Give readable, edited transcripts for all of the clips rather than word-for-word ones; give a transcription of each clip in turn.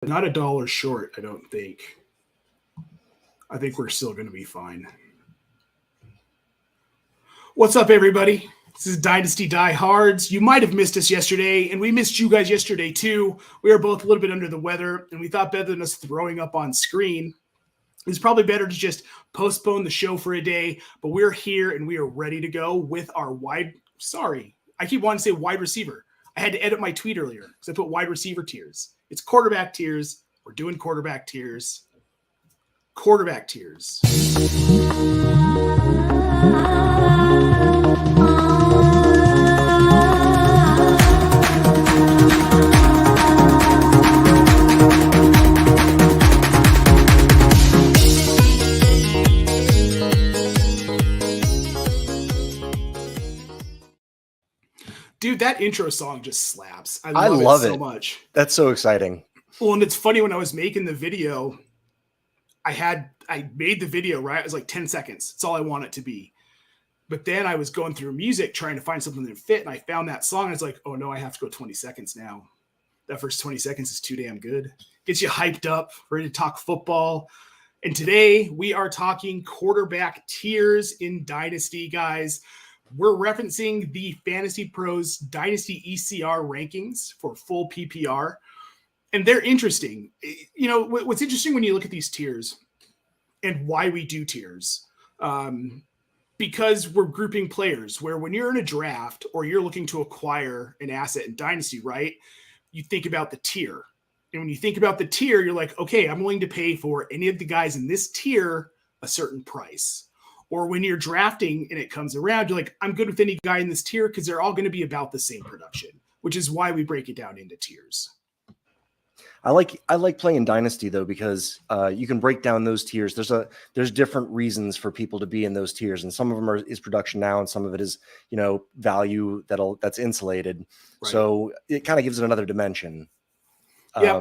Not a dollar short, I don't think. I think we're still going to be fine. What's up, everybody? This is Dynasty Diehards. You might have missed us yesterday, and we missed you guys yesterday too. We were both a little bit under the weather, and we thought better than us throwing up on screen. It's probably better to just postpone the show for a day, but we're here and we are ready to go with our I keep wanting to say wide receiver. I had to edit my tweet earlier because I put wide receiver tiers. It's quarterback tiers. We're doing quarterback tiers. Quarterback tiers. Dude, that intro song just slaps. I love it so much. That's so exciting. Well, and it's funny, when I was making the video, I made the video, right? It was like 10 seconds. That's all I want it to be. But then I was going through music trying to find something that fit, and I found that song. I was like, oh no, I have to go 20 seconds now. That first 20 seconds is too damn good. Gets you hyped up, ready to talk football. And today we are talking quarterback tiers in Dynasty, guys. We're referencing the FantasyPros Dynasty ECR rankings for full PPR. And they're interesting. You know, what's interesting when you look at these tiers and why we do tiers, because we're grouping players where when you're in a draft or you're looking to acquire an asset in Dynasty, right, you think about the tier. And when you think about the tier, you're like, okay, I'm willing to pay for any of the guys in this tier a certain price. Or when you're drafting and it comes around, you're like, I'm good with any guy in this tier because they're all going to be about the same production, which is why we break it down into tiers. I like playing Dynasty though, because you can break down those tiers. There's different reasons for people to be in those tiers, and some of them is production now, and some of it is, you know, value that's insulated. Right. So it kind of gives it another dimension. Yeah.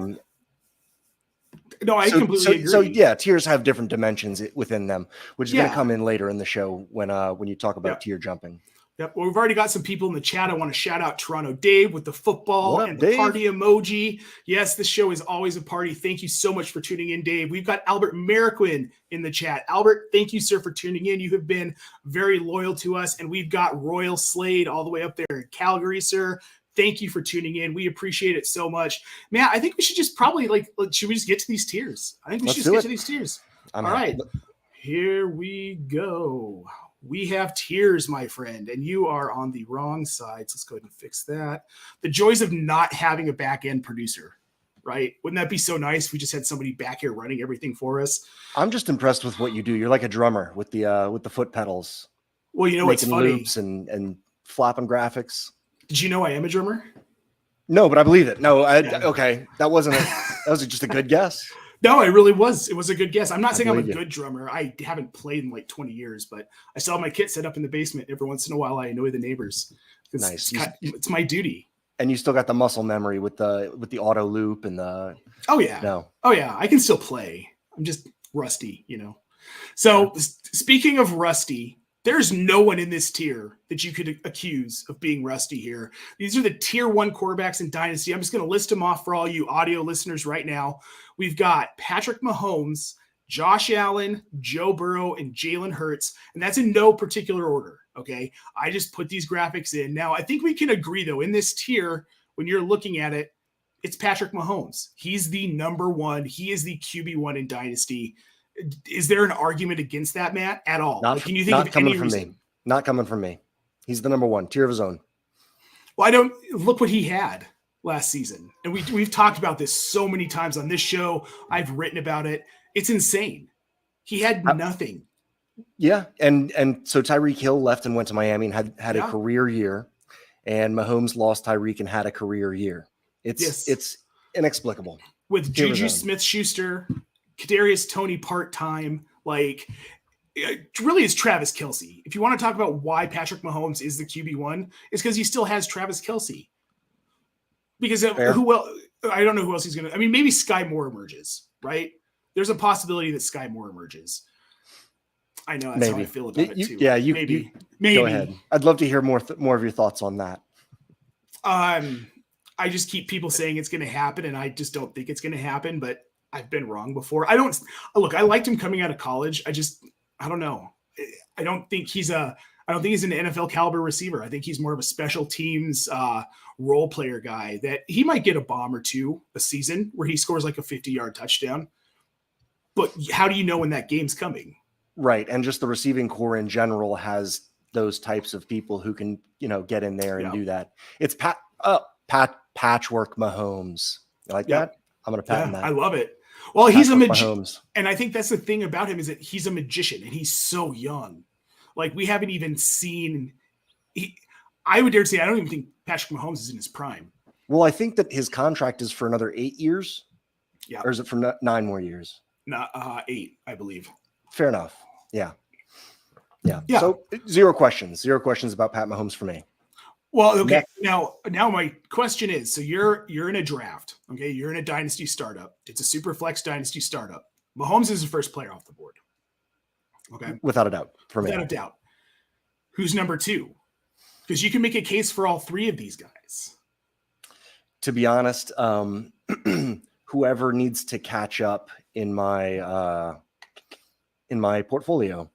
No, I completely agree. So yeah, tiers have different dimensions within them, which is going to come in later in the show when you talk about tier jumping. Yep. Well, we've already got some people in the chat. I want to shout out Toronto Dave with the football and the party emoji. Yes, this show is always a party. Thank you so much for tuning in, Dave. We've got Albert Mariquin in the chat. Albert, thank you, sir, for tuning in. You have been very loyal to us. And we've got Royal Slade all the way up there in Calgary, sir. Thank you for tuning in. We appreciate it so much. Man, I think we should just probably should we just get to these tiers? I think we should just get to these tiers. All right, here we go. We have tiers, my friend, and you are on the wrong side. So let's go ahead and fix that. The joys of not having a back-end producer, right? Wouldn't that be so nice if we just had somebody back here running everything for us? I'm just impressed with what you do. You're like a drummer with the foot pedals. Well, you know what's funny? Loops and flopping graphics. Did you know I am a drummer? No, but I believe it. No, okay. That was just a good guess. No, it really was. It was a good guess. I'm not saying I'm a good drummer. I haven't played in like 20 years, but I still have my kit set up in the basement. Every once in a while, I annoy the neighbors. Nice. It's my duty. And you still got the muscle memory with the auto loop and the. Oh yeah. No. Oh yeah. I can still play. I'm just rusty, you know. So speaking of rusty, there's no one in this tier that you could accuse of being rusty here. These are the tier 1 quarterbacks in Dynasty. I'm just going to list them off for all you audio listeners right now. We've got Patrick Mahomes, Josh Allen, Joe Burrow, and Jalen Hurts. And that's in no particular order, okay? I just put these graphics in. Now, I think we can agree, though, in this tier, when you're looking at it, it's Patrick Mahomes. He's the number one. He is the QB1 in Dynasty. Is there an argument against that, Matt, at all? Can you think of any reason? Not coming from me. He's the number one, tier of his own. Well, look what he had last season. And we've talked about this so many times on this show. I've written about it. It's insane. He had nothing. Yeah. And so Tyreek Hill left and went to Miami and had a career year. And Mahomes lost Tyreek and had a career year. It's inexplicable. With Juju Smith-Schuster, Kadarius Toney part-time, it really is Travis Kelce. If you want to talk about why Patrick Mahomes is the QB1, it's because he still has Travis Kelce. Because who else? I don't know who else he's going to. I mean, maybe Sky Moore emerges, right? There's a possibility that Sky Moore emerges. I know that's how I feel about it too. Yeah, maybe. Go ahead. I'd love to hear more of your thoughts on that. I just keep people saying it's going to happen, and I just don't think it's going to happen, but I've been wrong before. I liked him coming out of college. I don't know. I don't think he's an NFL caliber receiver. I think he's more of a special teams role player guy that he might get a bomb or two a season where he scores like a 50-yard touchdown. But how do you know when that game's coming? Right. And just the receiving core in general has those types of people who can, get in there and do that. It's patchwork Mahomes. You like that? I'm going to patent that. I love it. Well, he's a magician. And I think that's the thing about him is that he's a magician and he's so young. Like we haven't even seen, I would dare to say, I don't even think Patrick Mahomes is in his prime. Well, I think that his contract is for another 8 years. Yeah. Or is it for 9 more years? 8, I believe. Fair enough. Yeah. So 0 questions about Pat Mahomes for me. Well, okay. Now my question is, so you're in a draft, okay? You're in a dynasty startup. It's a super flex dynasty startup. Mahomes is the first player off the board. Okay. Without a doubt. For me. Without a doubt. Who's number 2? Because you can make a case for all 3 of these guys. To be honest, whoever needs to catch up in my portfolio.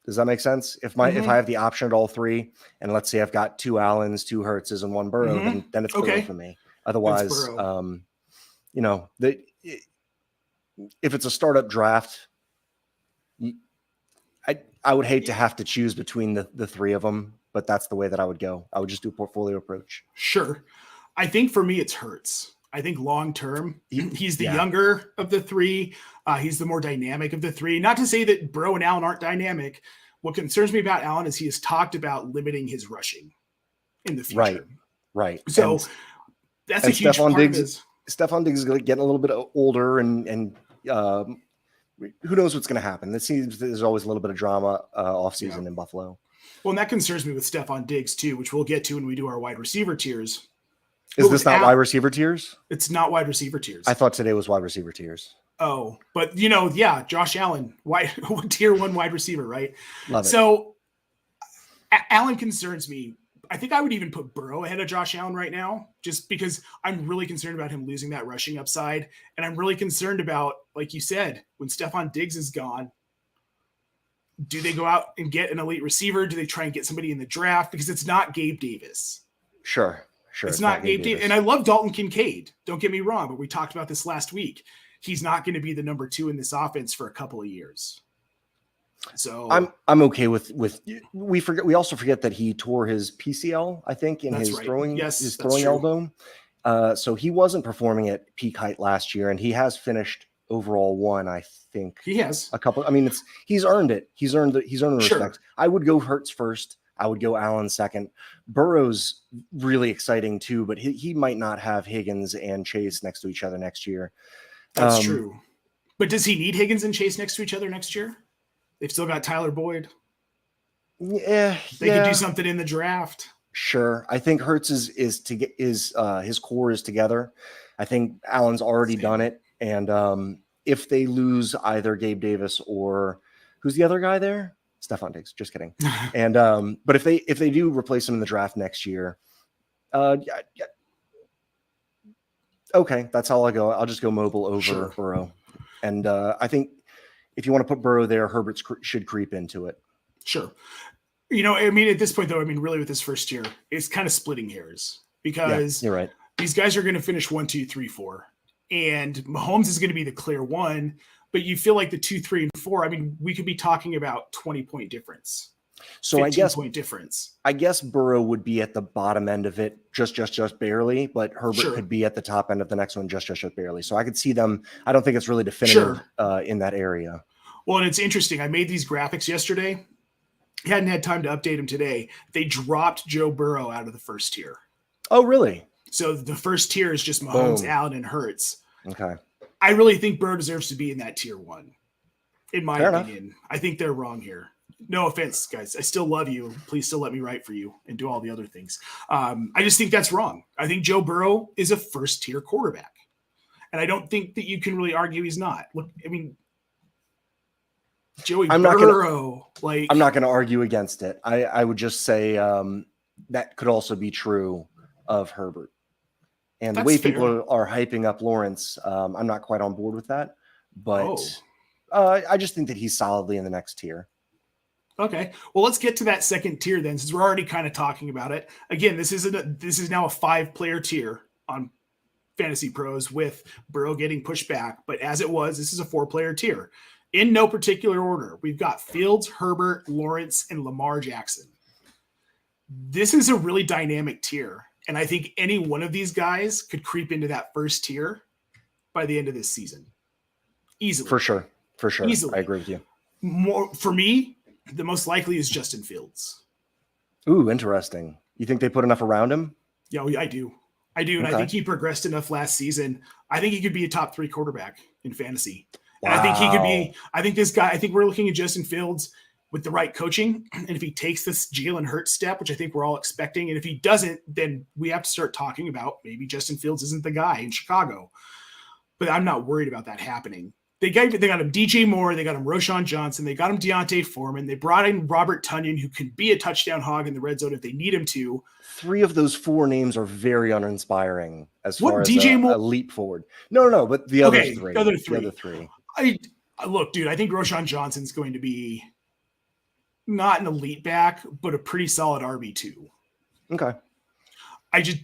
Does that make sense? If I have the option at all 3, and let's say I've got 2 Allens, 2 Hurtses, and 1 Burrow, then it's Burrow for me. Otherwise, if it's a startup draft, I would hate to have to choose between the 3 of them, but that's the way that I would go. I would just do a portfolio approach. Sure. I think for me, it's Hurts. I think long-term, he's the younger of the 3. He's the more dynamic of the 3. Not to say that Burrow and Allen aren't dynamic. What concerns me about Allen is he has talked about limiting his rushing in the future. Right. So that's a huge part of his. Stephon Diggs is getting a little bit older, and who knows what's going to happen. There's always a little bit of drama offseason in Buffalo. Well, and that concerns me with Stephon Diggs too, which we'll get to when we do our wide receiver tiers. Is this not wide receiver tiers? It's not wide receiver tiers. I thought today was wide receiver tiers. Oh, but Josh Allen, tier 1 wide receiver, right? Love it. So Allen concerns me. I think I would even put Burrow ahead of Josh Allen right now, just because I'm really concerned about him losing that rushing upside. And I'm really concerned about, like you said, when Stephon Diggs is gone, do they go out and get an elite receiver? Do they try and get somebody in the draft? Because it's not Gabe Davis. Sure. It's not Gabe Davis. And I love Dalton Kincaid. Don't get me wrong, but we talked about this last week. He's not going to be the number 2 in this offense for a couple of years. So I'm okay with we also forget that he tore his PCL, I think, in his throwing elbow. So he wasn't performing at peak height last year, and he has finished overall 1, I think. He has a couple. I mean, he's earned it. He's earned the respect. I would go Hurts first. I would go Allen second. Burrow's really exciting too, but he might not have Higgins and Chase next to each other next year. That's true. But does he need Higgins and Chase next to each other next year? They've still got Tyler Boyd. Yeah. They could do something in the draft. Sure. I think Hurts is his core is together. I think Allen's already done it. And if they lose either Gabe Davis or who's the other guy there? Stephon Diggs, just kidding. And but if they do replace him in the draft next year, okay, that's how I'll go. I'll just go mobile over Burrow. And I think if you want to put Burrow there, Herbert should creep into it. Sure. At this point though, really with this first year, it's kind of splitting hairs because you're right. These guys are going to finish 1, 2, 3, 4, and Mahomes is going to be the clear 1. But you feel like the 2, 3, and 4. We could be talking about 20-point difference. So I guess point difference. I guess Burrow would be at the bottom end of it, just barely. But Herbert could be at the top end of the next one, just barely. So I could see them. I don't think it's really definitive in that area. Well, and it's interesting. I made these graphics yesterday. Hadn't had time to update them today. They dropped Joe Burrow out of the first tier. Oh, really? So the first tier is just Mahomes, Allen, and Hurts. Okay. I really think Burrow deserves to be in that tier 1, in my opinion. Enough. I think they're wrong here. No offense, guys. I still love you. Please still let me write for you and do all the other things. I just think that's wrong. I think Joe Burrow is a first-tier quarterback. And I don't think that you can really argue he's not. Look, Joey Burrow. I'm not going to argue against it. I would just say that could also be true of Herbert. And That's the way fair. people are hyping up Lawrence, I'm not quite on board with that. But Oh. I just think that he's solidly in the next tier. Okay. Well, let's get to that second tier then, since we're already kind of talking about it. Again, this is now a 5-player tier on Fantasy Pros with Burrow getting pushed back. But as it was, this is a 4-player tier. In no particular order, we've got Fields, Herbert, Lawrence, and Lamar Jackson. This is a really dynamic tier. And I think any one of these guys could creep into that first tier by the end of this season. Easily. For sure. Easily. I agree with you. More for me, the most likely is Justin Fields. Ooh, interesting. You think they put enough around him? Yeah, I do. And I think he progressed enough last season. I think he could be a top 3 quarterback in fantasy. Wow. And I think he could be, I think we're looking at Justin Fields with the right coaching. And if he takes this Jalen Hurts step, which I think we're all expecting, and if he doesn't, then we have to start talking about maybe Justin Fields isn't the guy in Chicago. But I'm not worried about that happening. They got him DJ Moore, they got him Roshan Johnson, they got him Deontay Foreman, they brought in Robert Tonyan, who can be a touchdown hog in the red zone if they need him to. 3 of those 4 names are very uninspiring as far as DJ Moore? A leap forward. No, but the other 3. The other three. I look, dude, I think Roshan Johnson's going to be not an elite back, but a pretty solid RB2. Okay.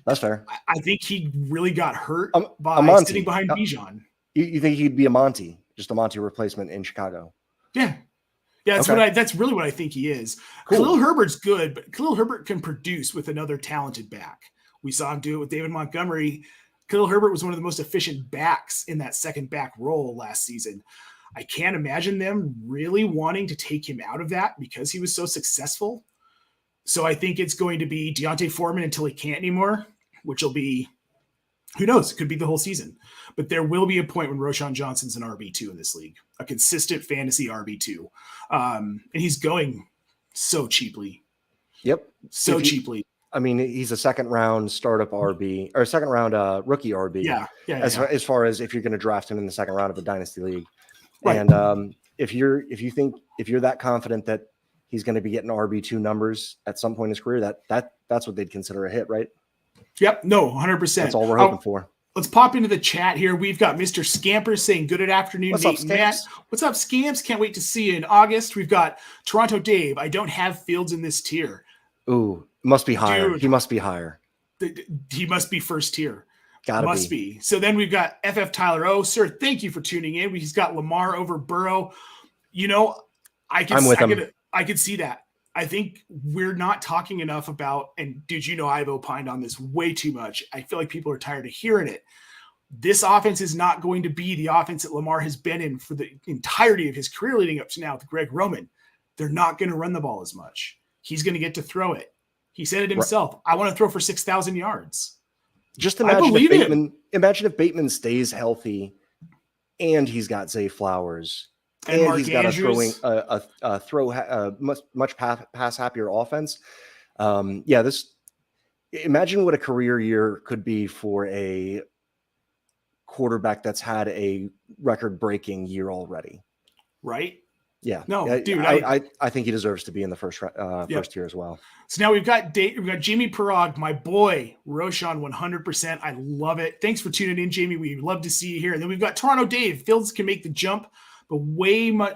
That's fair. I think he really got hurt by sitting behind Bijan. You think he'd be a Monty, just a Monty replacement in Chicago? Yeah. Yeah, that's really what I think he is. Cool. Khalil Herbert's good, but Khalil Herbert can produce with another talented back. We saw him do it with David Montgomery. Khalil Herbert was one of the most efficient backs in that second back role last season. I can't imagine them really wanting to take him out of that because he was so successful. So I think it's going to be Deontay Foreman until he can't anymore, which will be, who knows, it could be the whole season. But there will be a point when Roshan Johnson's an RB2 in this league, a consistent fantasy RB2. And he's going so cheaply. Yep. Cheaply. I mean, he's a second-round startup RB or second-round rookie RB. Yeah. As far as if you're going to draft him in the second round of a dynasty league, right. And if you're that confident that he's going to be getting RB2 numbers at some point in his career, that's what they'd consider a hit, right? Yep. No, 100%. That's all we're hoping for. Let's pop into the chat here. We've got Mr. Scamper saying good afternoon. What's up, Scamps? What's up, Scamps? Can't wait to see you in August. We've got Toronto Dave. I don't have Fields in this tier. Ooh, must be higher. Dude, he must be higher. He must be first tier. Must be. So then we've got FF Tyler. Oh, sir, thank you for tuning in. He's got Lamar over Burrow. You know, I could see that. I think we're not talking enough about, and dude, you know, I've opined on this way too much. I feel like people are tired of hearing it. This offense is not going to be the offense that Lamar has been in for the entirety of his career leading up to now with Greg Roman. They're not going to run the ball as much. He's going to get to throw it. He said it himself. Right. I want to throw for 6,000 yards. Just imagine if Bateman stays healthy and he's got Zay Flowers and he's got a much pass happier offense. Imagine what a career year could be for a quarterback that's had a record breaking year already. Right. Yeah. No, dude, I think he deserves to be in the first tier as well. So now we've got Jamie Parag, my boy, Roshan 100%. I love it. Thanks for tuning in, Jamie. We love to see you here. And then we've got Toronto Dave. Fields can make the jump, but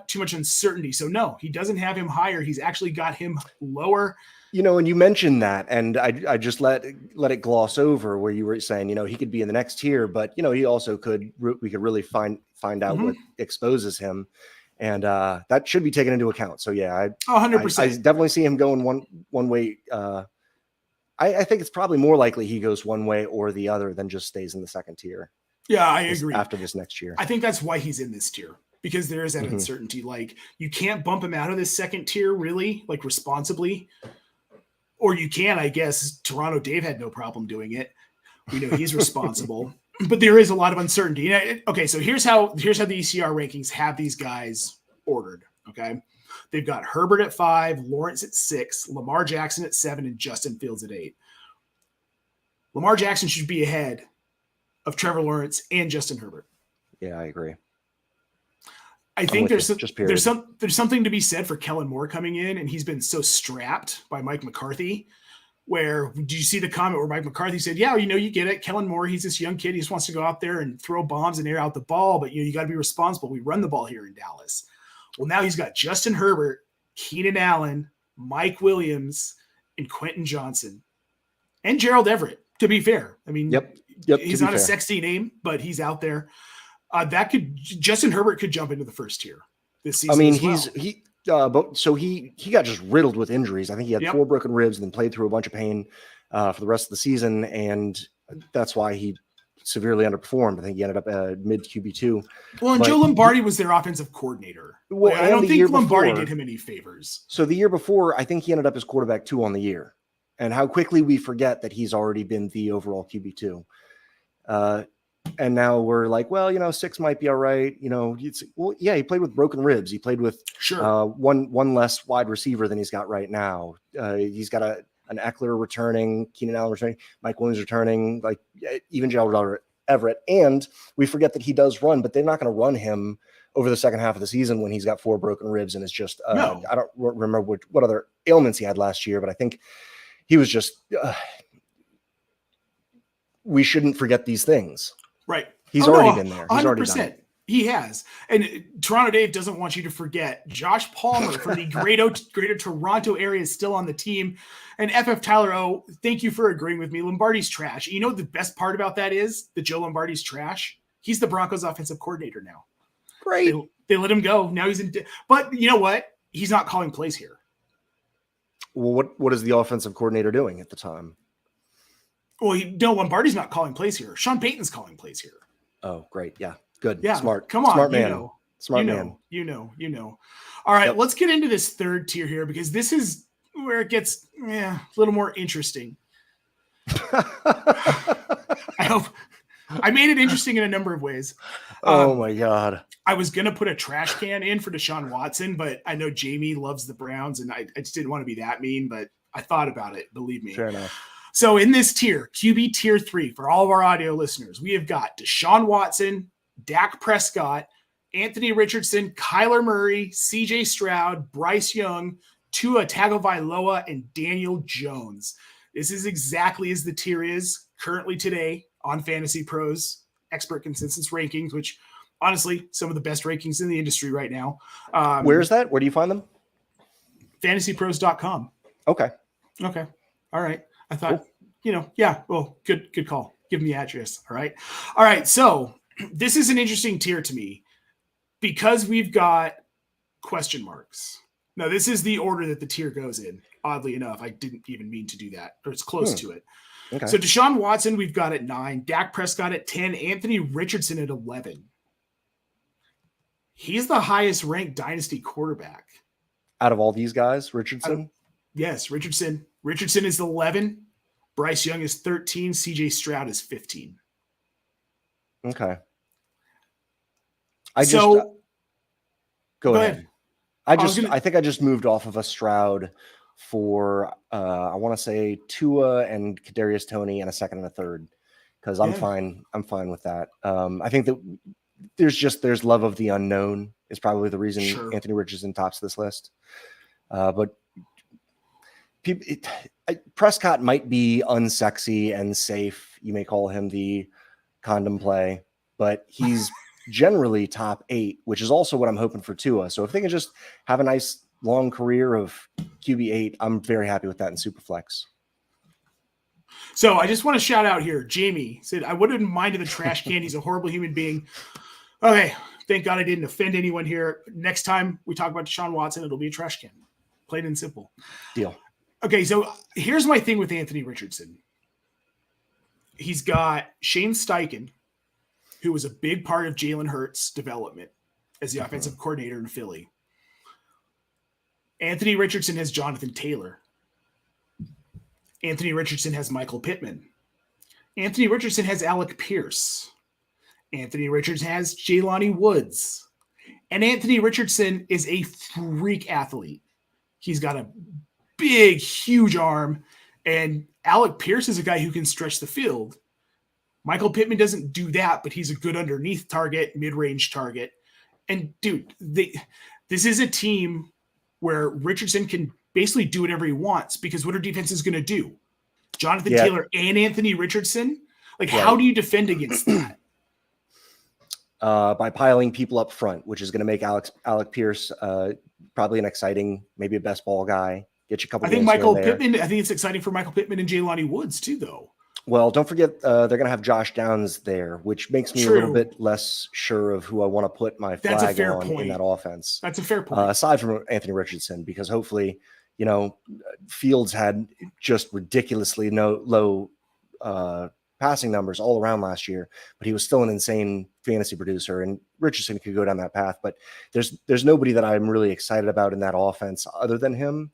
too much uncertainty. So no, he doesn't have him higher. He's actually got him lower. You know, and you mentioned that, and I just let it gloss over where you were saying, you know, he could be in the next tier, but you know, he also we could really find out what exposes him. And that should be taken into account. So yeah, 100%. I definitely see him going one way. I think it's probably more likely he goes one way or the other than just stays in the second tier. Yeah, I agree. After this next year, I think that's why he's in this tier, because there is that uncertainty. Like, you can't bump him out of this second tier really, like, responsibly, or you can, I guess. Toronto Dave had no problem doing it. We know he's responsible. But there is a lot of uncertainty. Okay, so here's how the ECR rankings have these guys ordered, okay? They've got Herbert at 5, Lawrence at 6, Lamar Jackson at 7, and Justin Fields at 8. Lamar Jackson should be ahead of Trevor Lawrence and Justin Herbert. Yeah, I agree. I think there's something to be said for Kellen Moore coming in, and he's been so strapped by Mike McCarthy. where did you see the comment where Mike McCarthy said, yeah, you get it. Kellen Moore, he's this young kid. He just wants to go out there and throw bombs and air out the ball. But, you got to be responsible. We run the ball here in Dallas. Well, now he's got Justin Herbert, Keenan Allen, Mike Williams, and Quentin Johnson, and Gerald Everett, to be fair. I mean, Yep, he's not a sexy name, but he's out there. Justin Herbert could jump into the first tier this season. I mean, he got just riddled with injuries. I think he had 4 broken ribs and then played through a bunch of pain for the rest of the season, and that's why he severely underperformed. I think he ended up mid QB2. Well, and Joe Lombardi was their offensive coordinator. Well, I don't think Lombardi did him any favors. So the year before, I think he ended up as quarterback 2 on the year. And how quickly we forget that he's already been the overall QB2. And now we're like, well, 6 might be all right. He played with broken ribs. He played with one less wide receiver than he's got right now. He's got an Eckler returning, Keenan Allen returning, Mike Williams returning, like even Gerald Everett. And we forget that he does run, but they're not going to run him over the second half of the season when he's got 4 broken ribs and it's just, I don't remember what other ailments he had last year, but I think he was just, we shouldn't forget these things. Right. He's already been there. He's 100%. Already done it. He has. And Toronto Dave doesn't want you to forget Josh Palmer from the greater Toronto area is still on the team. And FF Tyler O, thank you for agreeing with me. Lombardi's trash. You know what the best part about that is? That Joe Lombardi's trash? He's the Broncos offensive coordinator now. Great. They let him go. Now he's in. But you know what? He's not calling plays here. Well, what is the offensive coordinator doing at the time? Well, Lombardi's not calling plays here. Sean Payton's calling plays here. Oh, great. Yeah. Good. Yeah. Smart. Come on. Smart man. Smart man. You know. All right. Let's get into this third tier here because this is where it gets a little more interesting. I hope I made it interesting in a number of ways. Oh my God. I was going to put a trash can in for Deshaun Watson, but I know Jamie loves the Browns and I just didn't want to be that mean, but I thought about it. Believe me. Fair enough. So in this tier, QB tier 3, for all of our audio listeners, we have got Deshaun Watson, Dak Prescott, Anthony Richardson, Kyler Murray, CJ Stroud, Bryce Young, Tua Tagovailoa, and Daniel Jones. This is exactly as the tier is currently today on Fantasy Pros expert consensus rankings, which honestly, some of the best rankings in the industry right now. Where is that? Where do you find them? FantasyPros.com. Okay. All right. I thought, cool. Well, good call. Give me the address. All right. So this is an interesting tier to me because we've got question marks. Now, this is the order that the tier goes in. Oddly enough, I didn't even mean to do that, or it's close to it. Okay. So Deshaun Watson, we've got at 9, Dak Prescott at 10, Anthony Richardson at 11. He's the highest ranked dynasty quarterback. Out of all these guys, Richardson? Yes, Richardson. Richardson is 11. Bryce Young is 13. CJ Stroud is 15. Okay. Go ahead. I think I just moved off of a Stroud for I want to say Tua and Kadarius Toney and a second and a third because I'm fine with that. I think that there's love of the unknown is probably the reason Anthony Richardson tops this list. But Prescott might be unsexy and safe. You may call him the condom play, but he's generally top 8, which is also what I'm hoping for Tua. So if they can just have a nice long career of QB8, I'm very happy with that in Superflex. So I just want to shout out here. Jamie said, I wouldn't mind the trash can. He's a horrible human being. Okay. Thank God I didn't offend anyone here. Next time we talk about Deshaun Watson, it'll be a trash can. Plain and simple. Deal. Okay. So here's my thing with Anthony Richardson. He's got Shane Steichen, who was a big part of Jalen Hurts' development as the offensive coordinator in Philly. Anthony Richardson has Jonathan Taylor. Anthony Richardson has Michael Pittman. Anthony Richardson has Alec Pierce. Anthony Richardson has Jelani Woods. And Anthony Richardson is a freak athlete. He's got a big, huge arm. And Alec Pierce is a guy who can stretch the field. Michael Pittman doesn't do that, but he's a good underneath target, mid-range target. And, dude, this is a team where Richardson can basically do whatever he wants because what are defenses going to do? Jonathan Taylor and Anthony Richardson. Like, how do you defend against that? By piling people up front, which is going to make Alec Pierce probably an exciting, maybe a best ball guy. Get you a couple. I think Michael Pittman. I think it's exciting for Michael Pittman and Jelani Woods too, though. Well, don't forget they're going to have Josh Downs there, which makes me a little bit less sure of who I want to put my flag on in that offense. That's a fair point. Aside from Anthony Richardson, because hopefully, Fields had just ridiculously low passing numbers all around last year, but he was still an insane fantasy producer, and Richardson could go down that path. But there's nobody that I'm really excited about in that offense other than him.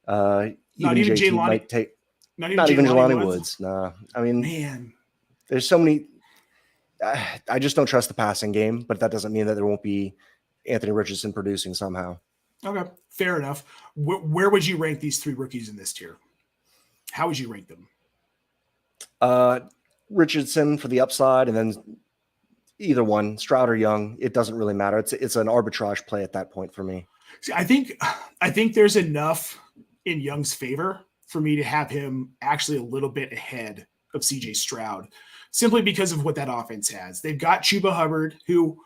Not even JT Jelani. might take. Not even Jelani Woods. Nah, I mean, man, there's so many. I just don't trust the passing game, but that doesn't mean that there won't be Anthony Richardson producing somehow. Okay, fair enough. Where would you rank these three rookies in this tier? How would you rank them? Richardson for the upside, and then either one, Stroud or Young. It doesn't really matter. It's an arbitrage play at that point for me. See, I think there's enough in Young's favor for me to have him actually a little bit ahead of CJ Stroud, simply because of what that offense has. They've got Chuba Hubbard, who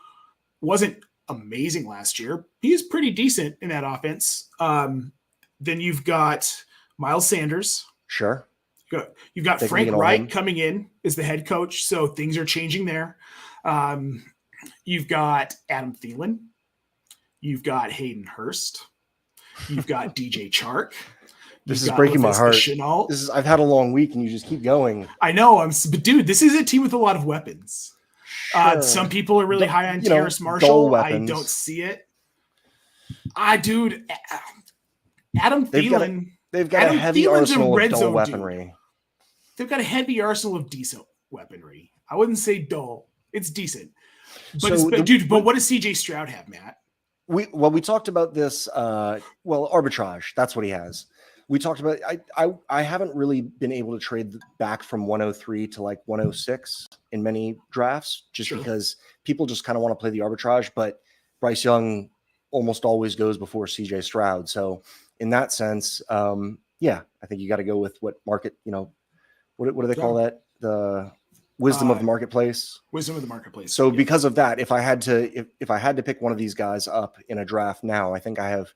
wasn't amazing last year. He is pretty decent in that offense. Then you've got Miles Sanders. Sure. You've got Frank Wright coming in as the head coach, so things are changing there. You've got Adam Thielen. You've got Hayden Hurst. You've got DJ Chark. This is breaking my heart. Chenault. I've had a long week, and you just keep going. I know. But dude, this is a team with a lot of weapons. Sure. Some people are really high on Terrace Marshall. I don't see it. Dude, Adam Thielen. They've got a heavy arsenal of dull weaponry. Dude. They've got a heavy arsenal of decent weaponry. I wouldn't say dull. It's decent. But but what does CJ Stroud have, Matt? We talked about this. Arbitrage. That's what he has. We talked about. I haven't really been able to trade back from 103 to like 106 in many drafts, just because people just kind of want to play the arbitrage. But Bryce Young almost always goes before CJ Stroud. So in that sense, I think you got to go with what market. What do they call that? The wisdom of the marketplace. Wisdom of the marketplace. So because of that, if I had to pick one of these guys up in a draft now, I think I have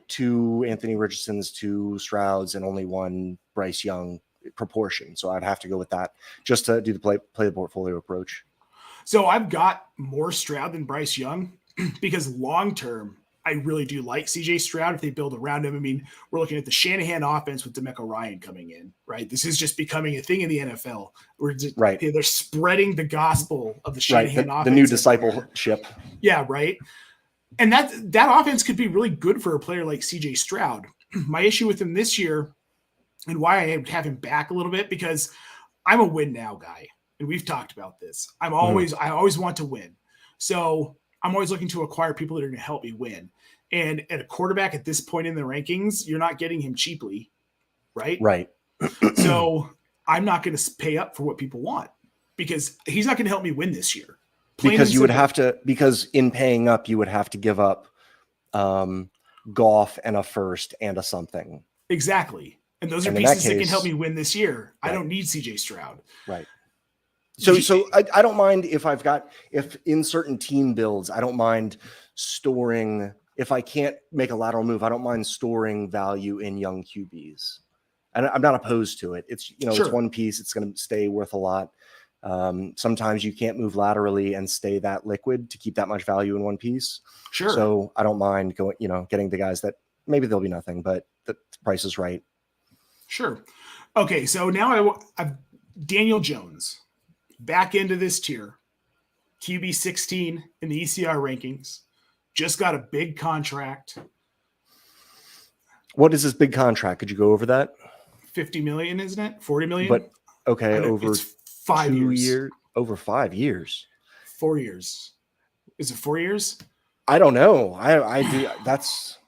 2 Anthony Richardsons, 2 Strouds, and only 1 Bryce Young proportion. So I'd have to go with that just to do the play the portfolio approach. So I've got more Stroud than Bryce Young because long term, I really do like CJ Stroud if they build around him. I mean, we're looking at the Shanahan offense with DeMeco Ryan coming in, right? This is just becoming a thing in the NFL. They're spreading the gospel of the Shanahan offense. The new discipleship. Yeah, right. And that offense could be really good for a player like CJ Stroud. My issue with him this year and why I have him back a little bit, because I'm a win now guy. And we've talked about this. I always want to win. So I'm always looking to acquire people that are going to help me win. And at a quarterback at this point in the rankings, you're not getting him cheaply, right? Right. So I'm not going to pay up for what people want because he's not going to help me win this year. Because in paying up, you would have to give up Goff and a first and a something. Exactly. And those are pieces that can help me win this year. Right. I don't need CJ Stroud. Right. So I don't mind if in certain team builds, I don't mind storing, if I can't make a lateral move, I don't mind storing value in young QBs. And I'm not opposed to it. It's, it's one piece. It's going to stay worth a lot. Sometimes you can't move laterally and stay that liquid to keep that much value in one piece. Sure. So I don't mind going, getting the guys that maybe they'll be nothing, but the price is right. Sure. Okay. So now I've Daniel Jones back into this tier, QB 16 in the ECR rankings, just got a big contract. What is this big contract? Could you go over that? 50 million, isn't it? 40 million? But okay, over 5 years. Over 5 years. 4 years. Is it 4 years? I don't know. I do. That's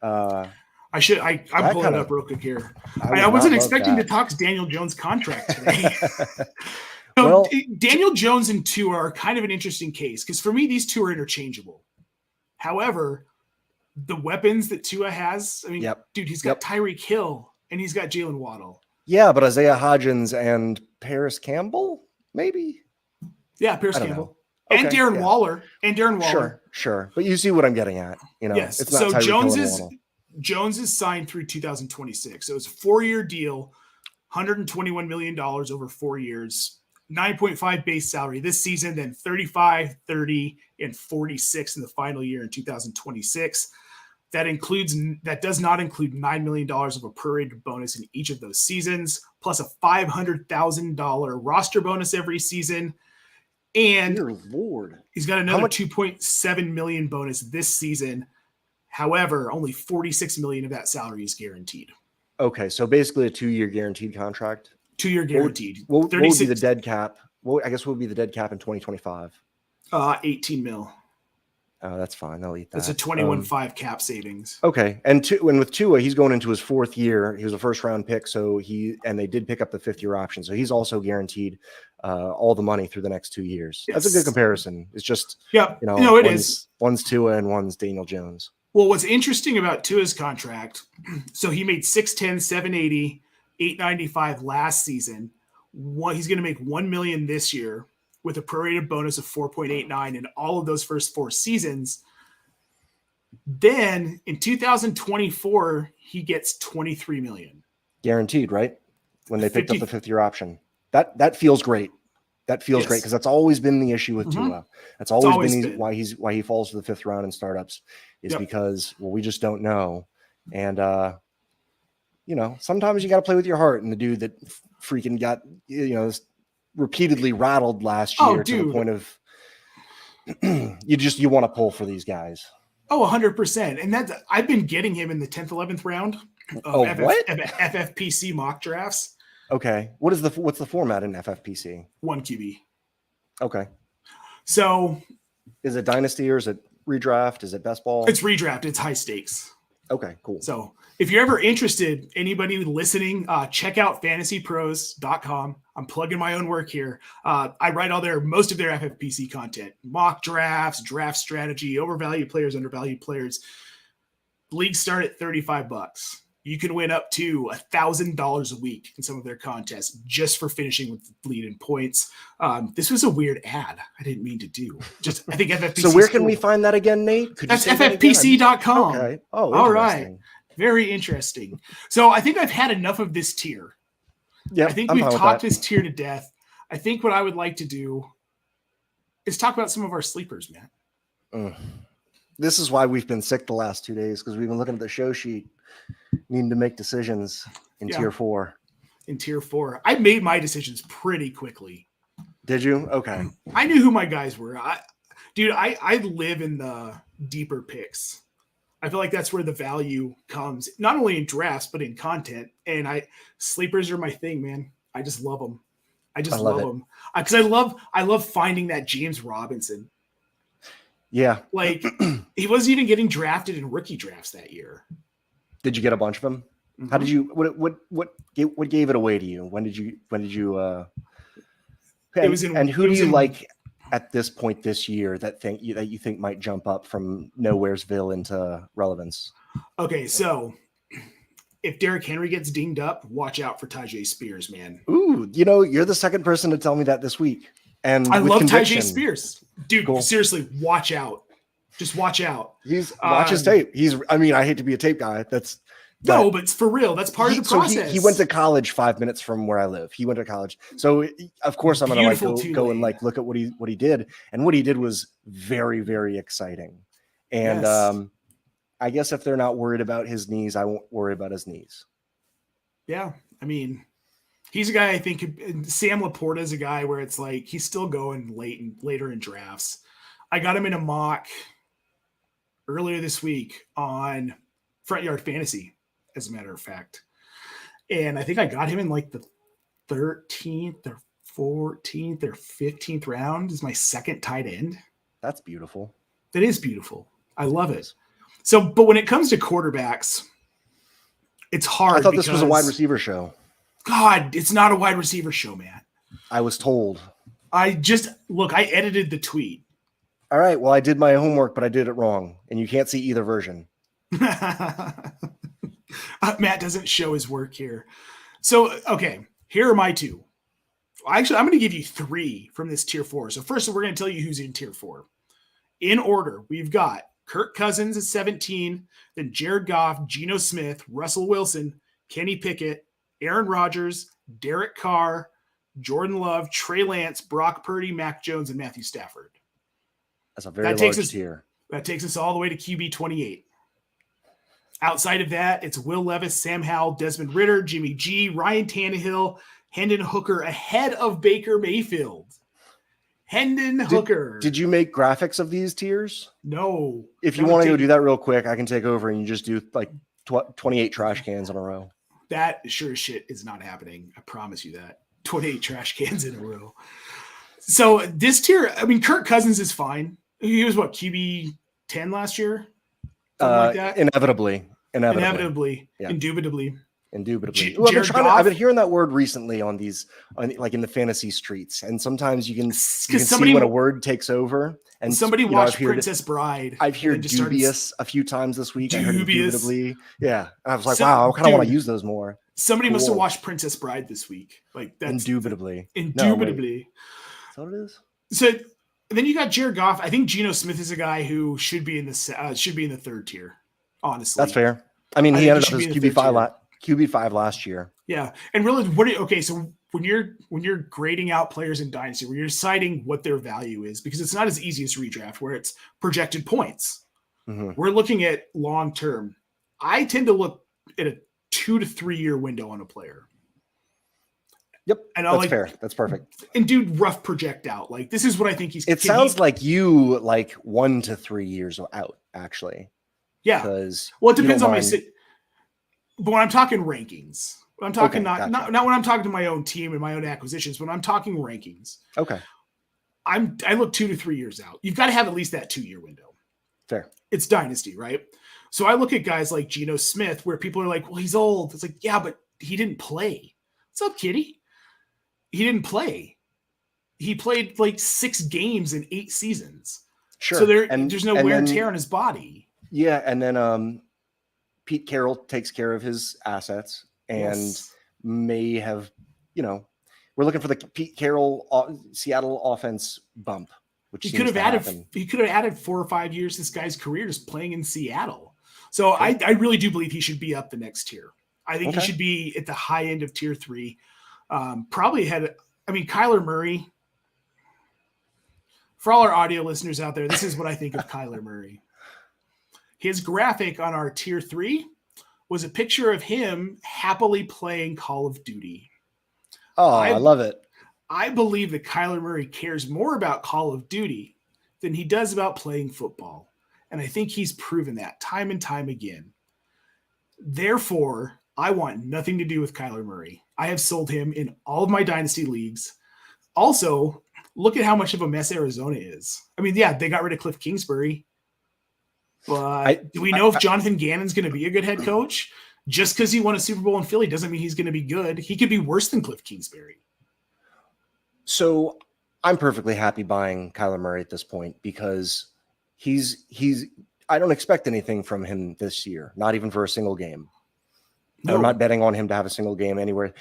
I'm pulling it up real quick here. I wasn't expecting to talk Daniel Jones contract today. Daniel Jones and Tua are kind of an interesting case because for me, these two are interchangeable. However, the weapons that Tua has, dude, he's got Tyreek Hill and he's got Jalen Waddle. Yeah, but Isaiah Hodgins and Paris Campbell, maybe. Yeah, Pierce I don't Campbell. know. And Okay, Darren yeah. Waller. And Darren Waller. Sure. But you see what I'm getting at. Yes. It's not So Tyreek Hill and Waddle. Jones is signed through 2026. So it's a 4-year deal, $121 million over 4 years, 9.5 base salary this season, then 35, 30, and 46 in the final year in 2026. That does not include $9 million of a prorated bonus in each of those seasons, plus a $500,000 roster bonus every season. And Dear Lord, he's got another $2.7 million bonus this season. However, only $46 million of that salary is guaranteed. Okay, so basically a 2-year guaranteed contract. 2-year guaranteed. What would be the dead cap? What would be the dead cap in 2025? 18 mil. Oh, that's fine. They'll eat that. That's a 21.5 cap savings. Okay, and with Tua, he's going into his 4th year. He was a first-round pick, and they did pick up the 5th-year option, so he's also guaranteed all the money through the next 2 years. Yes. That's a good comparison. It's just it is. One's Tua and one's Daniel Jones. Well, what's interesting about Tua's contract, so he made 610, 780, 895 last season. He's going to make $1 million this year with a prorated bonus of 4.89 in all of those first 4 seasons. Then in 2024, he gets $23 million. Guaranteed, right? When they picked up the 5th-year option. That feels great. That feels great because that's always been the issue with Tua. That's always been why he falls to the 5th round in startups is because we just don't know. And sometimes you got to play with your heart. And the dude that freaking got repeatedly rattled last year to the point of you want to pull for these guys. Oh, 100%. And I've been getting him in the 10th, 11th round of FFPC mock drafts. Okay. What's the format in FFPC? 1 QB. Okay. So is it dynasty or is it redraft? Is it best ball? It's redraft. It's high stakes. Okay, cool. So if you're ever interested, anybody listening, check out FantasyPros.com. I'm plugging my own work here. I write most of their FFPC content, mock drafts, draft strategy, overvalued players, undervalued players. Leagues start at $35. You can win up to $1,000 a week in some of their contests just for finishing with the lead in points. This was a weird ad. I didn't mean to do. I think FFPC. So where can we find that again, Nate? That's FFPC.com. Okay. Oh, all right. Very interesting. So I think I've had enough of this tier. Yeah, I think we've talked this tier to death. I think what I would like to do is talk about some of our sleepers, man. This is why we've been sick the last 2 days, because we've been looking at the show sheet, needing to make decisions in tier 4. In tier 4. I made my decisions pretty quickly. Did you? Okay. I knew who my guys were. I live in the deeper picks. I feel like that's where the value comes, not only in drafts, but in content. And sleepers are my thing, man. I just love them. I love them. Because I love finding that James Robinson. Yeah. Like he wasn't even getting drafted in rookie drafts that year. Did you get a bunch of them? Mm-hmm. How did you, what gave it away to you? When did you, and who do you like at this point this year that you think might jump up from Nowheresville into relevance? Okay. So if Derrick Henry gets dinged up, watch out for Tyjae Spears, man. Ooh, you're the second person to tell me that this week. And I love Tyjae Spears. Dude, Seriously, watch out. Just watch out. Watch his tape. I hate to be a tape guy. But it's for real. That's part of the process. So he went to college 5 minutes from where I live. He went to college. So of course I'm going to go and look at what he did. And what he did was very, very exciting. And I guess if they're not worried about his knees, I won't worry about his knees. Yeah. He's a guy I think Sam Laporta is a guy where it's like he's still going later in drafts. I got him in a mock earlier this week on Front Yard Fantasy, as a matter of fact. And I think I got him in like the 13th or 14th or 15th round is my second tight end. That's beautiful. That is beautiful. I love it. So, but when it comes to quarterbacks, it's hard. I thought this was a wide receiver show. God, it's not a wide receiver show, man. I was told. I edited the tweet. All right. Well, I did my homework, but I did it wrong. And you can't see either version. Matt doesn't show his work here. So, okay, here are my two. Actually, I'm going to give you three from this tier 4. So first, we're going to tell you who's in tier 4. In order, we've got Kirk Cousins at 17, then Jared Goff, Geno Smith, Russell Wilson, Kenny Pickett, Aaron Rodgers, Derek Carr, Jordan Love, Trey Lance, Brock Purdy, Mac Jones, and Matthew Stafford. That's a very large tier. That takes us all the way to QB 28. Outside of that, it's Will Levis, Sam Howell, Desmond Ridder, Jimmy G, Ryan Tannehill, Hendon Hooker ahead of Baker Mayfield. Hendon Hooker. Did you make graphics of these tiers? No. If you want to go do that real quick, I can take over and you just do like 28 trash cans in a row. That sure as shit is not happening. I promise you that. 28 trash cans in a row. So this tier, I mean, Kirk Cousins is fine. He was what, QB 10 last year? Something like that? Inevitably. Yeah. Indubitably. I've been hearing that word recently like in the fantasy streets. And sometimes you can see when a word takes over. And somebody watched Princess Bride. I've heard dubious a few times this week. I heard indubitably. Yeah. I was like, wow, I kind of want to use those more. Somebody must have watched Princess Bride this week. Like that's indubitably. Indubitably. That's what it is. So then you got Jared Goff. I think Geno Smith is a guy who should be in the third tier. Honestly, that's fair. I mean, he ended up as QB5 last year. Yeah, and really, so when you're grading out players in Dynasty, when you're deciding what their value is, because it's not as easy as redraft where it's projected points. Mm-hmm. We're looking at long term. I tend to look at a 2 to 3 year window on a player. Yep, and that's fair. That's perfect. And dude, rough project out. Like this is what I think he's. It sounds like you like 1 to 3 years out, actually. Yeah. Because it depends on but when I'm talking rankings, when I'm talking not when I'm talking to my own team and my own acquisitions, when I'm talking rankings. Okay. I look 2 to 3 years out. You've got to have at least that 2 year window. Fair. It's Dynasty, right? So I look at guys like Geno Smith, where people are like, well, he's old. It's like, yeah, but he didn't play. What's up, kitty? He didn't play. He played like 6 games in 8 seasons. Sure. So there's no wear and tear on his body. Yeah. And then Pete Carroll takes care of his assets and may have, we're looking for the Pete Carroll Seattle offense bump, which he could have added 4 or 5 years this guy's career just playing in Seattle. So I really do believe he should be up the next tier. I think he should be at the high end of tier 3. Probably Kyler Murray. For all our audio listeners out there, this is what I think of Kyler Murray. His graphic on our tier 3 was a picture of him happily playing Call of Duty. Oh, I love it. I believe that Kyler Murray cares more about Call of Duty than he does about playing football. And I think he's proven that time and time again. Therefore, I want nothing to do with Kyler Murray. I have sold him in all of my Dynasty leagues. Also, look at how much of a mess Arizona is. I mean, yeah, they got rid of Cliff Kingsbury. But do we know if Jonathan Gannon's going to be a good head coach? Just because he won a Super Bowl in Philly doesn't mean he's going to be good. He could be worse than Cliff Kingsbury. So I'm perfectly happy buying Kyler Murray at this point because I don't expect anything from him this year, not even for a single game. No. I'm not betting on him to have a single game anywhere.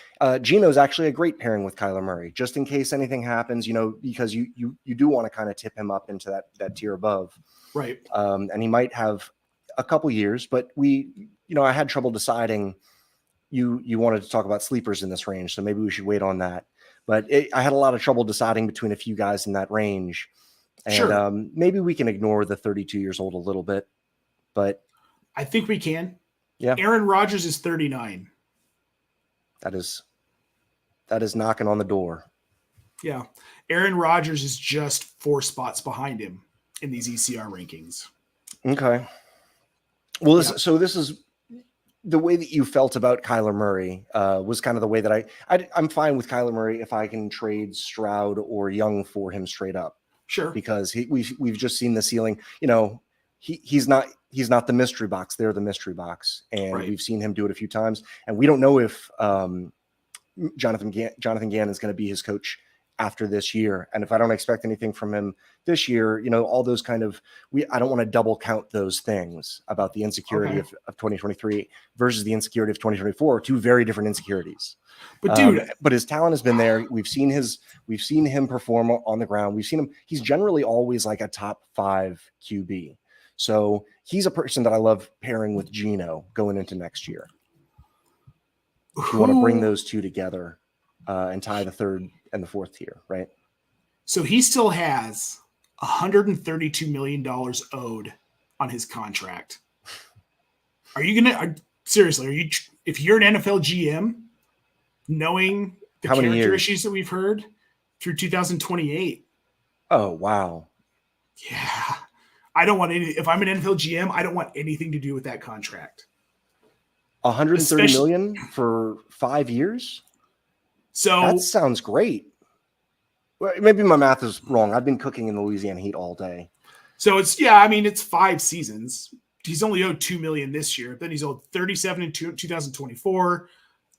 Geno's actually a great pairing with Kyler Murray, just in case anything happens, because you do want to kind of tip him up into that tier above. Right. And he might have a couple years, but I had trouble deciding you wanted to talk about sleepers in this range. So maybe we should wait on that. But I had a lot of trouble deciding between a few guys in that range. And sure. Maybe we can ignore the 32 years old a little bit, but I think we can. Yeah. Aaron Rodgers is 39. That is knocking on the door. Yeah. Aaron Rodgers is just 4 spots behind him in these ECR rankings. Okay. Well, this is the way that you felt about Kyler Murray was kind of the way that I'm fine with Kyler Murray if I can trade Stroud or Young for him straight up. Sure. Because we've just seen the ceiling. He's not the mystery box. They're the mystery box. And we've seen him do it a few times. And we don't know if Jonathan Gannon is going to be his coach after this year. And if I don't expect anything from him this year, all those kind of, I don't want to double count those things about the insecurity of 2023 versus the insecurity of 2024, two very different insecurities. But dude, but his talent has been there. We've seen him perform on the ground. We've seen him. He's generally always like a top 5 QB. So he's a person that I love pairing with Geno going into next year. You want to bring those two together and tie the third and the fourth tier, right? So he still has $132 million owed on his contract. Are you gonna seriously? If you're an NFL GM, knowing the character issues that we've heard through 2028? Oh wow! Yeah, I don't want any. If I'm an NFL GM, I don't want anything to do with that contract. 130 million for 5 years. So that sounds great. Well, maybe my math is wrong. I've been cooking in the Louisiana heat all day. So it's 5 seasons. He's only owed $2 million this year. Then he's owed 37 in 2024,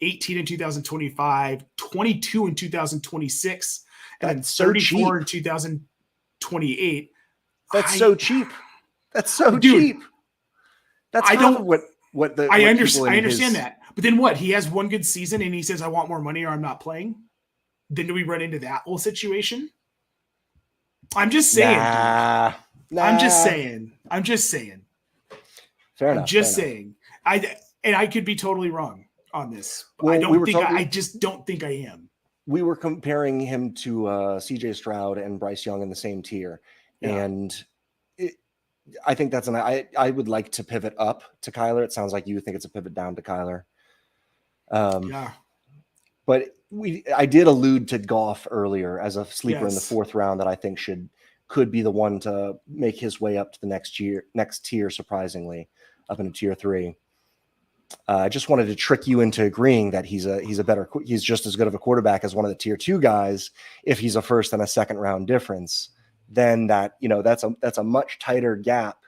18 in 2025, 22 in 2026, and then 34 in 2028. That's so cheap. That's so cheap. That's I understand that. But then what? He has one good season and he says, I want more money or I'm not playing. Then do we run into that whole situation? I'm just saying. Nah. I'm just saying. Fair enough. I'm just saying. I could be totally wrong on this. Well, I just don't think I am. We were comparing him to CJ Stroud and Bryce Young in the same tier. Yeah. And I think that's I would like to pivot up to Kyler. It sounds like you think it's a pivot down to Kyler. Yeah. But I did allude to Goff earlier as a sleeper in the 4th round that I think could be the one to make his way up to the next tier, surprisingly, up into tier 3. I just wanted to trick you into agreeing that he's just as good of a quarterback as one of the tier 2 guys. If he's a first and a second round difference, then that's a much tighter gap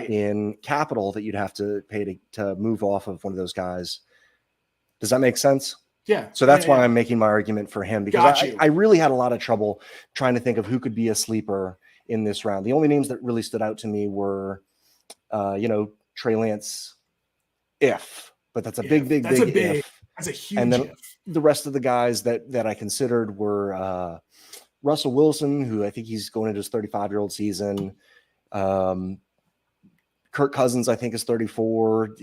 in capital that you'd have to pay to move off of one of those guys. Does that make sense? Yeah. So that's why I'm making my argument for him, because I really had a lot of trouble trying to think of who could be a sleeper in this round. The only names that really stood out to me were, Trey Lance, but that's a big if. That's a huge and then if. The rest of the guys that I considered were Russell Wilson, who I think he's going into his 35-year-old season. Kirk Cousins, I think, is 34.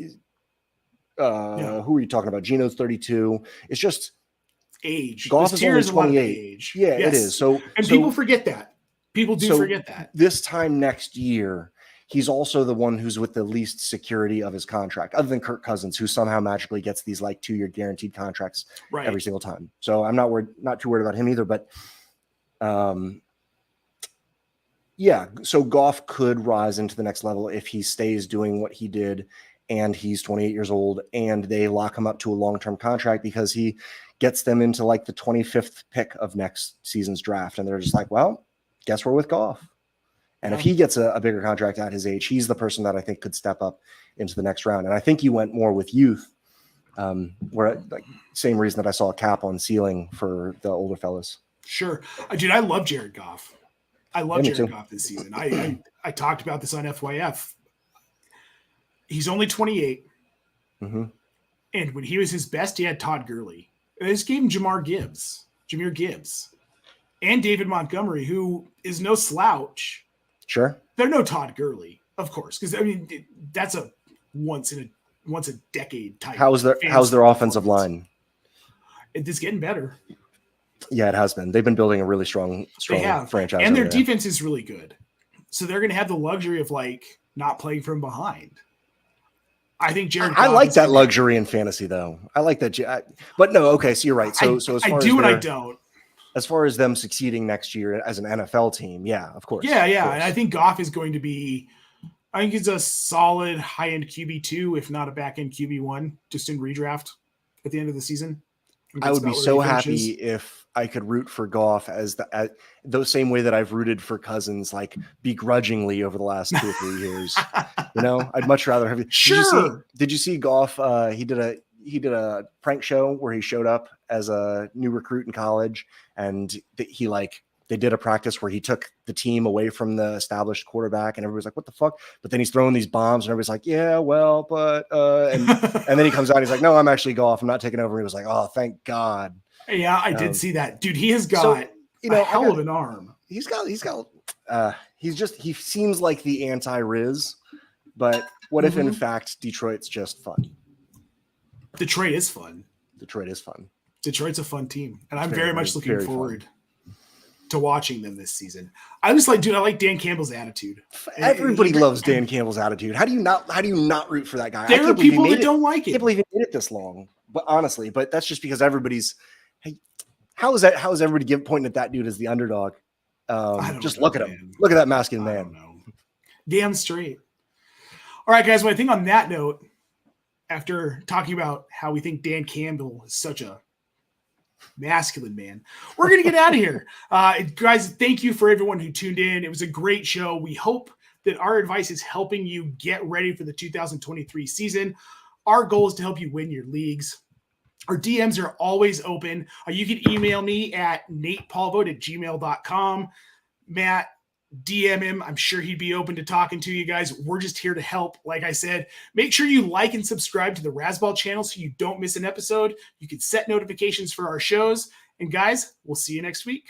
Who are you talking about? Geno's 32. It's just age. Goff is only 28. Age. Yeah, it is. So people forget that. People do forget that. This time next year, he's also the one who's with the least security of his contract, other than Kirk Cousins, who somehow magically gets these 2-year guaranteed contracts every single time. So I'm not too worried about him either. But so Goff could rise into the next level if he stays doing what he did, and he's 28 years old, and they lock him up to a long-term contract because he gets them into the 25th pick of next season's draft. And they're just like, well, guess we're with Goff. And if he gets a bigger contract at his age, he's the person that I think could step up into the next round. And I think he went more with youth, where same reason that I saw a cap on ceiling for the older fellas. Sure. Dude, I love Jared Goff. I love Jared Goff this season. I talked about this on FYF. He's only 28. Mm-hmm. And when he was his best, he had Todd Gurley. They just gave him Jahmyr Gibbs, and David Montgomery, who is no slouch. Sure. They're no Todd Gurley, of course, because that's a once a decade type. How's their offensive line? It's getting better. Yeah, it has been. They've been building a really strong franchise, and their defense is really good. So they're going to have the luxury of not playing from behind. I think Jared Goff, I like that luxury in fantasy, though. I like that. But no, okay. So you're right. So as far I do and I don't. As far as them succeeding next year as an NFL team, yeah, of course. Yeah. And I think Goff is going to be. I think he's a solid high-end QB2, if not a back-end QB1, just in redraft at the end of the season. I would be so happy if I could root for Goff as the same way that I've rooted for Cousins, begrudgingly over the last 2 or 3 years. I'd much rather have. Sure. Did you see Goff? He did he did a prank show where he showed up as a new recruit in college, and they did a practice where he took the team away from the established quarterback, and everybody's like, what the fuck? But then he's throwing these bombs, and everybody's like, yeah, well, but and then he comes out, he's like, no, I'm actually Goff, I'm not taking over. He was like, oh, thank God. Yeah, I did see that. Dude, he has got a hell of an arm. He seems like the anti-Riz, but what if in fact Detroit's just fun? Detroit is fun. Detroit's a fun team, and I'm very much looking forward to watching them this season. I like Dan Campbell's attitude. Everybody loves Dan Campbell's attitude. How do you not root for that guy? There are people that don't like it. I can't believe he did it this long. But honestly, that's just because everybody's. Hey, how is everybody pointing at that dude as the underdog? Just look at him. Man. Look at that masculine man. I don't know. Damn straight. All right, guys. Well, I think on that note, after talking about how we think Dan Campbell is such a masculine man, we're going to get out of here. Guys, thank you for everyone who tuned in. It was a great show. We hope that our advice is helping you get ready for the 2023 season. Our goal is to help you win your leagues. Our DMs are always open. You can email me at natepolvogt@gmail.com. Matt, DM him. I'm sure he'd be open to talking to you guys. We're just here to help. Like I said, make sure you like and subscribe to the Razzball channel so you don't miss an episode. You can set notifications for our shows. And guys, we'll see you next week.